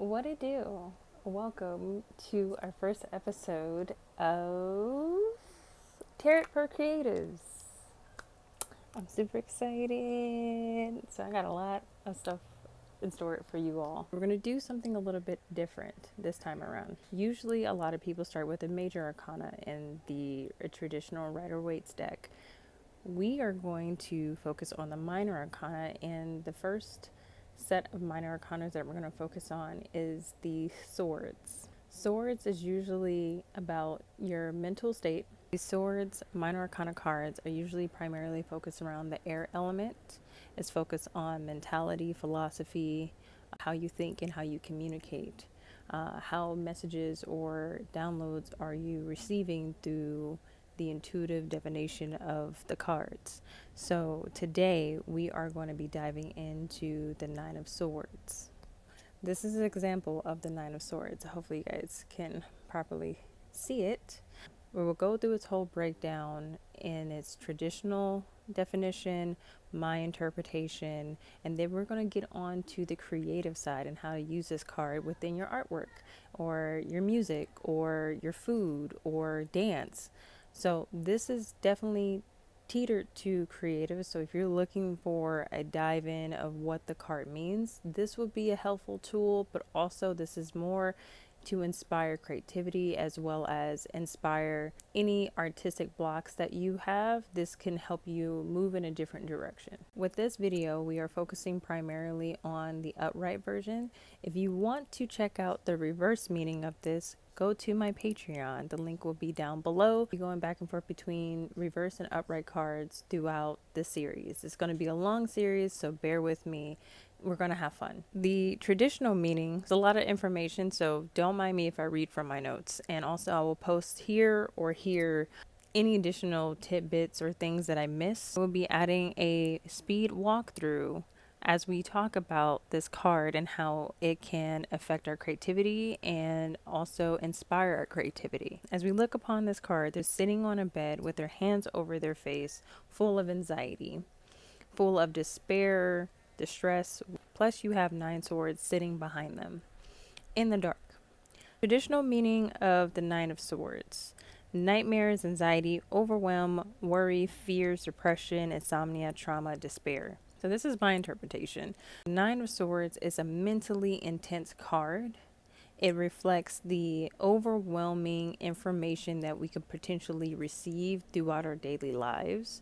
What it do? Welcome to our first episode of Tarot for Creatives. I'm super excited. So I got a lot of stuff in store for you all. We're going to do something a little bit different this time around. Usually a lot of people start with a major arcana in the traditional Rider-Waite's deck. We are going to focus on the minor arcana, and the first set of minor arcanas that we're going to focus on is the swords. Swords is usually about your mental state. The swords minor arcana cards are usually primarily focused around the air element. It's focused on mentality, philosophy, how you think and how you communicate, how messages or downloads are you receiving through the intuitive divination of the cards. So today we are going to be diving into the Nine of Swords. This is an example of the Nine of Swords. Hopefully you guys can properly see it. We will go through its whole breakdown in its traditional definition, my interpretation, and then we're going to get on to the creative side and how to use this card within your artwork or your music or your food or dance. So this is definitely teetered to creative. So if you're looking for a dive in of what the card means, this would be a helpful tool, but also this is more to inspire creativity as well as inspire any artistic blocks that you have. This can help you move in a different direction. With this video, we are focusing primarily on the upright version. If you want to check out the reverse meaning of this, go to my Patreon. The link will be down below. We're going back and forth between reverse and upright cards throughout the series. It's going to be a long series, so bear with me. We're going to have fun. The traditional meaning is a lot of information, so don't mind me if I read from my notes. And also I will post here or here any additional tidbits or things that I miss. We'll be adding a speed walkthrough as we talk about this card and how it can affect our creativity and also inspire our creativity. As we look upon this card, they're sitting on a bed with their hands over their face, full of anxiety, full of despair, distress, plus you have 9 swords sitting behind them in the dark. Traditional meaning of the 9 of Swords: nightmares, anxiety, overwhelm, worry, fears, depression, insomnia, trauma, despair. So this is my interpretation. 9 of Swords is a mentally intense card. It reflects the overwhelming information that we could potentially receive throughout our daily lives,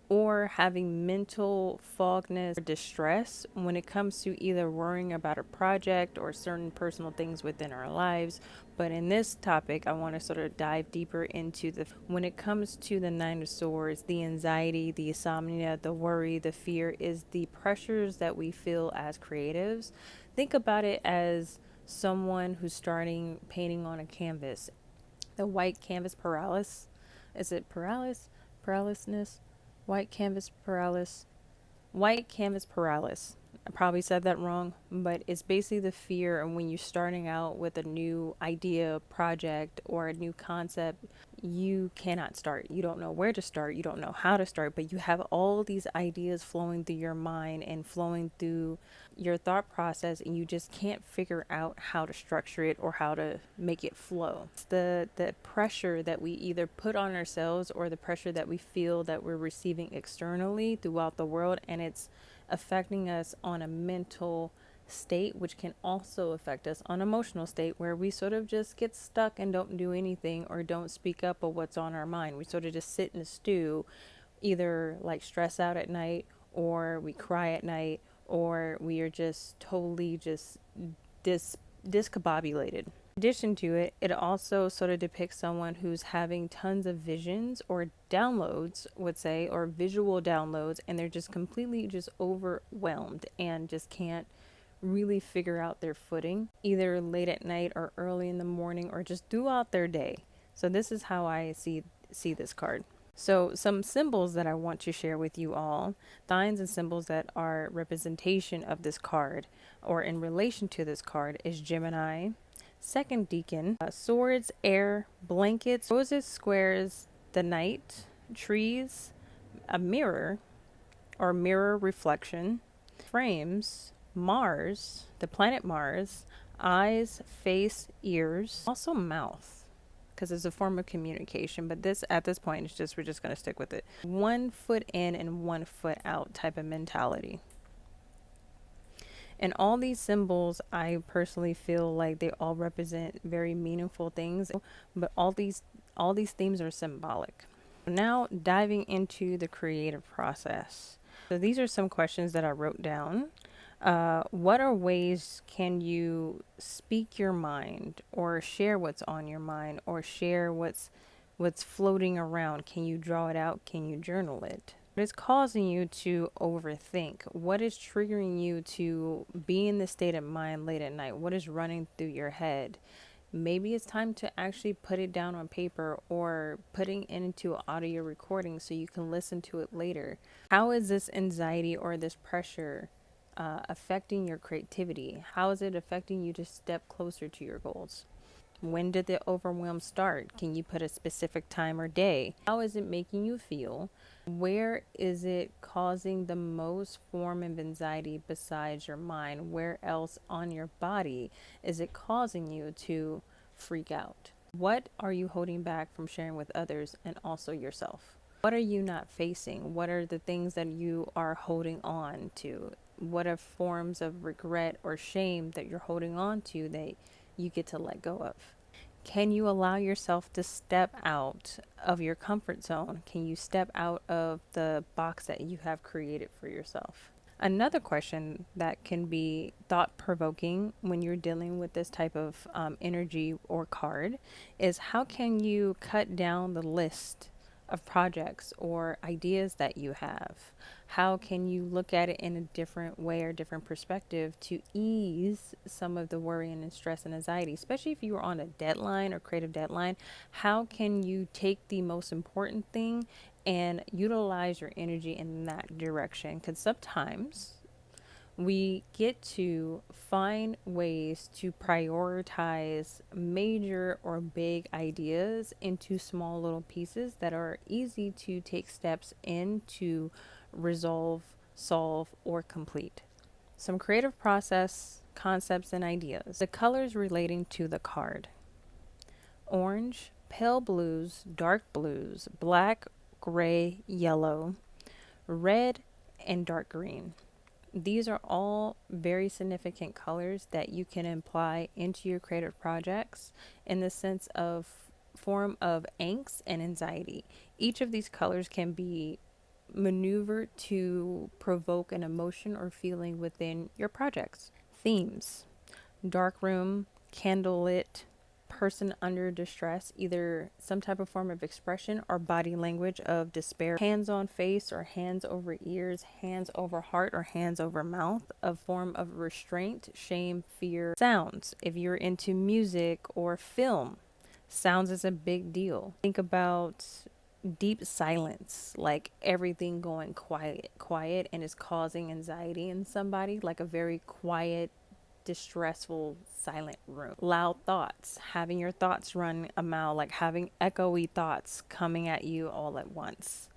or having mental fogness or distress when it comes to either worrying about a project or certain personal things within our lives. But in this topic, I want to sort of dive deeper into when it comes to the 9 of Swords, the anxiety, the insomnia, the worry, the fear is the pressures that we feel as creatives. Think about it as someone who's starting painting on a canvas. The white canvas paralysis. Is it paralysis? Paralysis? White canvas paralysis. White canvas paralysis. I probably said that wrong, but it's basically the fear of when you're starting out with a new idea, project, or a new concept, you cannot start. You don't know where to start. You don't know how to start, but you have all these ideas flowing through your mind and flowing through your thought process, and you just can't figure out how to structure it or how to make it flow. It's the pressure that we either put on ourselves or the pressure that we feel that we're receiving externally throughout the world, and it's affecting us on a mental state, which can also affect us on emotional state, where we sort of just get stuck and don't do anything or don't speak up of what's on our mind. We sort of just sit in a stew, either like stress out at night, or we cry at night, or we are just totally just discombobulated. In addition to it, it also sort of depicts someone who's having tons of visions or downloads, would say, or visual downloads, and they're just completely just overwhelmed and just can't really figure out their footing, either late at night or early in the morning or just throughout their day. So this is how I see this card. So some symbols that I want to share with you all, signs and symbols that are representation of this card or in relation to this card, is Gemini, second deacon, swords, air, blankets, roses, squares, the night, trees, a mirror or mirror reflection, frames, Mars, the planet Mars, eyes, face, ears, also mouth, because it's a form of communication. But this, at this point, it's just, we're just going to stick with it. 1 foot in and 1 foot out type of mentality. And all these symbols, I personally feel like they all represent very meaningful things, but all these themes are symbolic. Now diving into the creative process. So these are some questions that I wrote down. What are ways can you speak your mind or share what's on your mind or share what's floating around? Can you draw it out? Can you journal it? What is causing you to overthink? What is triggering you to be in this state of mind late at night? What is running through your head? Maybe it's time to actually put it down on paper or putting it into audio recording so you can listen to it later. How is this anxiety or this pressure affecting your creativity? How is it affecting you to step closer to your goals? When did the overwhelm start? Can you put a specific time or day? How is it making you feel? Where is it causing the most form of anxiety besides your mind? Where else on your body is it causing you to freak out? What are you holding back from sharing with others and also yourself? What are you not facing? What are the things that you are holding on to? What are forms of regret or shame that you're holding on to that you get to let go of? Can you allow yourself to step out of your comfort zone? Can you step out of the box that you have created for yourself? Another question that can be thought provoking when you're dealing with this type of energy or card is how can you cut down the list of projects or ideas that you have? How can you look at it in a different way or different perspective to ease some of the worry and stress and anxiety, especially if you are on a deadline or creative deadline? How can you take the most important thing and utilize your energy in that direction? Because sometimes we get to find ways to prioritize major or big ideas into small little pieces that are easy to take steps in to resolve, solve, or complete. Some creative process concepts and ideas. The colors relating to the card: orange, pale blues, dark blues, black, gray, yellow, red, and dark green. These are all very significant colors that you can apply into your creative projects in the sense of form of angst and anxiety. Each of these colors can be maneuvered to provoke an emotion or feeling within your projects. Themes: dark room, candlelit, person under distress, either some type of form of expression or body language of despair, hands on face or hands over ears, hands over heart or hands over mouth, a form of restraint, shame, fear. Sounds: if you're into music or film, sounds is a big deal. Think about deep silence, like everything going quiet and is causing anxiety in somebody, like a very quiet, distressful, silent room. Loud thoughts, having your thoughts run a mile, like having echoey thoughts coming at you all at once.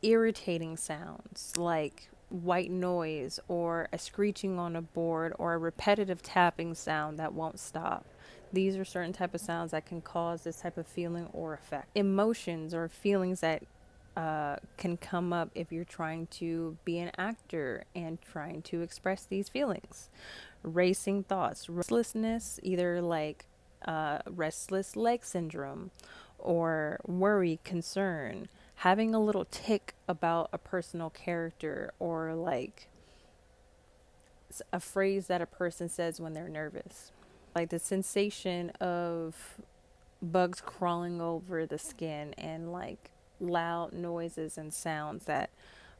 Irritating sounds like white noise or a screeching on a board or a repetitive tapping sound that won't stop. These are certain type of sounds that can cause this type of feeling or effect. Emotions or feelings that can come up if you're trying to be an actor and trying to express these feelings. Racing thoughts, restlessness, either like restless leg syndrome or worry, concern, having a little tick about a personal character, or like a phrase that a person says when they're nervous. Like the sensation of bugs crawling over the skin and like loud noises and sounds that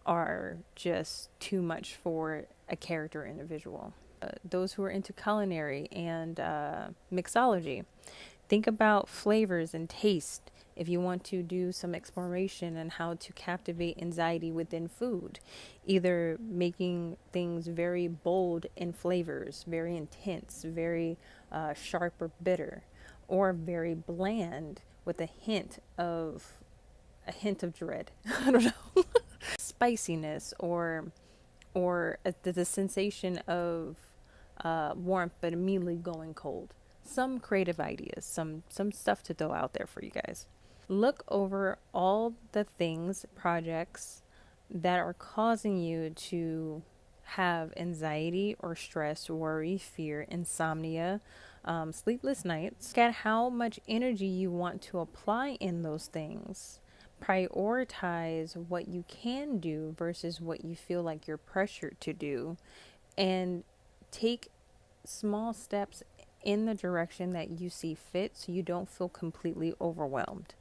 are just too much for a character individual. Those who are into culinary and mixology, think about flavors and taste. If you want to do some exploration on how to captivate anxiety within food, either making things very bold in flavors, very intense, very sharp or bitter, or very bland with a hint of dread. I don't know. Spiciness or the sensation of warmth but immediately going cold. Some creative ideas, some stuff to throw out there for you guys. Look over all the things, projects that are causing you to have anxiety or stress, worry, fear, insomnia, sleepless nights. Look at how much energy you want to apply in those things. Prioritize what you can do versus what you feel like you're pressured to do, and take small steps in the direction that you see fit so you don't feel completely overwhelmed.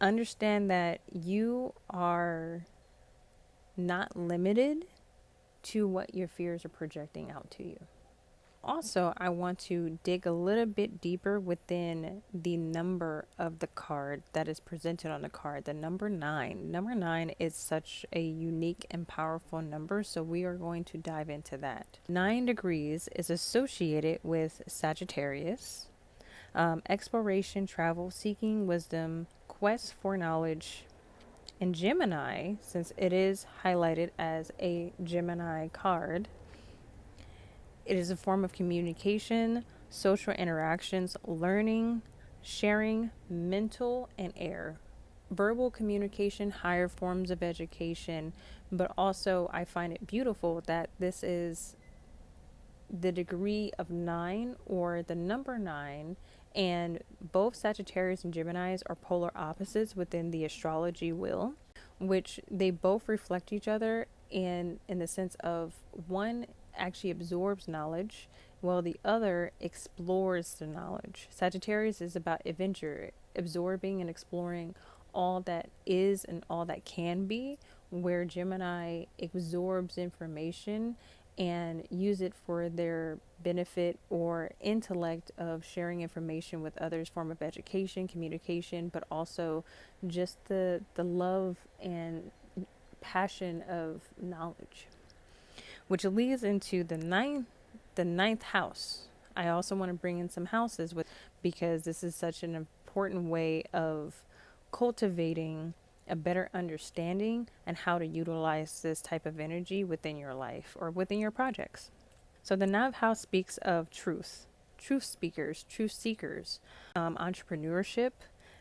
Understand that you are not limited to what your fears are projecting out to you. Also, I want to dig a little bit deeper within the number of the card that is presented on the card, the number 9. Number 9 is such a unique and powerful number, so we are going to dive into that. 9 degrees is associated with Sagittarius, exploration, travel, seeking wisdom, quest for knowledge. In Gemini, since it is highlighted as a Gemini card, it is a form of communication, social interactions, learning, sharing, mental, and air. Verbal communication, higher forms of education, but also I find it beautiful that this is the degree of 9 or the number 9, and both Sagittarius and Geminis are polar opposites within the astrology wheel, which they both reflect each other in the sense of one actually absorbs knowledge while the other explores the knowledge. Sagittarius is about adventure, absorbing and exploring all that is and all that can be, where Gemini absorbs information and use it for their benefit or intellect of sharing information with others, form of education, communication, but also just the love and passion of knowledge, which leads into the ninth house. I also want to bring in some houses with, because this is such an important way of cultivating a better understanding and how to utilize this type of energy within your life or within your projects. So the ninth house speaks of truth, truth speakers, truth seekers, entrepreneurship,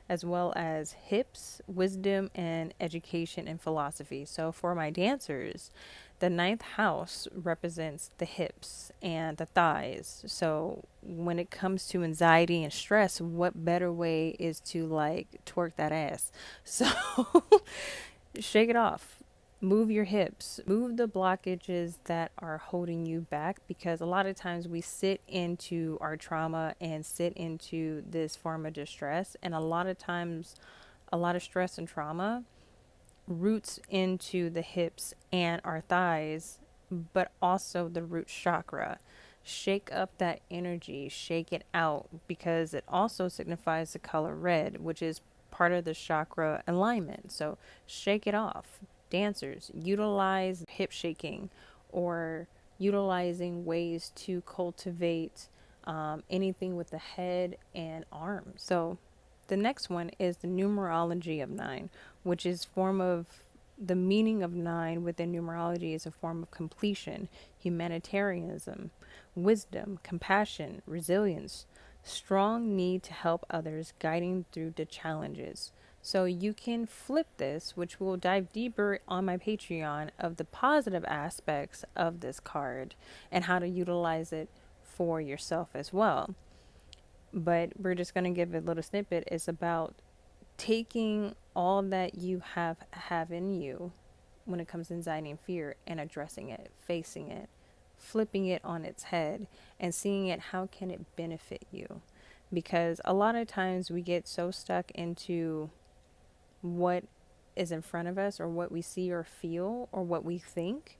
as well as hips, wisdom, and education and philosophy. So for my dancers, the ninth house represents the hips and the thighs. So when it comes to anxiety and stress, what better way is to like twerk that ass? So shake it off. Move your hips, move the blockages that are holding you back, because a lot of times we sit into our trauma and sit into this form of distress. And a lot of times, a lot of stress and trauma roots into the hips and our thighs, but also the root chakra. Shake up that energy, shake it out, because it also signifies the color red, which is part of the chakra alignment. So shake it off. Dancers, utilize hip shaking or utilizing ways to cultivate anything with the head and arms. So the next one is the numerology of 9, which is form of the meaning of 9 within numerology is a form of completion, humanitarianism, wisdom, compassion, resilience, strong need to help others, guiding through the challenges. So you can flip this, which we'll dive deeper on my Patreon, of the positive aspects of this card and how to utilize it for yourself as well. But we're just going to give a little snippet. It's about taking all that you have in you when it comes to anxiety and fear and addressing it, facing it, flipping it on its head, and seeing it, how can it benefit you? Because a lot of times we get so stuck into what is in front of us or what we see or feel or what we think,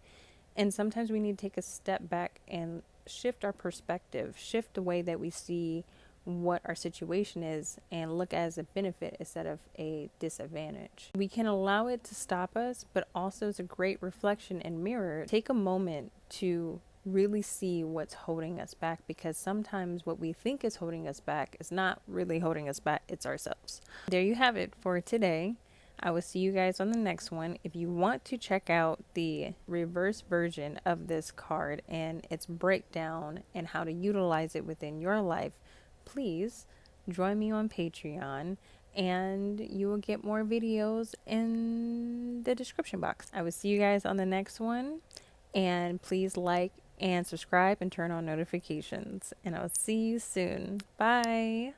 and sometimes we need to take a step back and shift our perspective, shift the way that we see what our situation is, and look as a benefit instead of a disadvantage. We can allow it to stop us, but also it's a great reflection and mirror. Take a moment to really see what's holding us back, because sometimes what we think is holding us back is not really holding us back, it's ourselves. There you have it for today. I will see you guys on the next one. If you want to check out the reverse version of this card and its breakdown and how to utilize it within your life, please join me on Patreon and you will get more videos in the description box. I will see you guys on the next one, and please like and subscribe and turn on notifications, and I'll see you soon. Bye.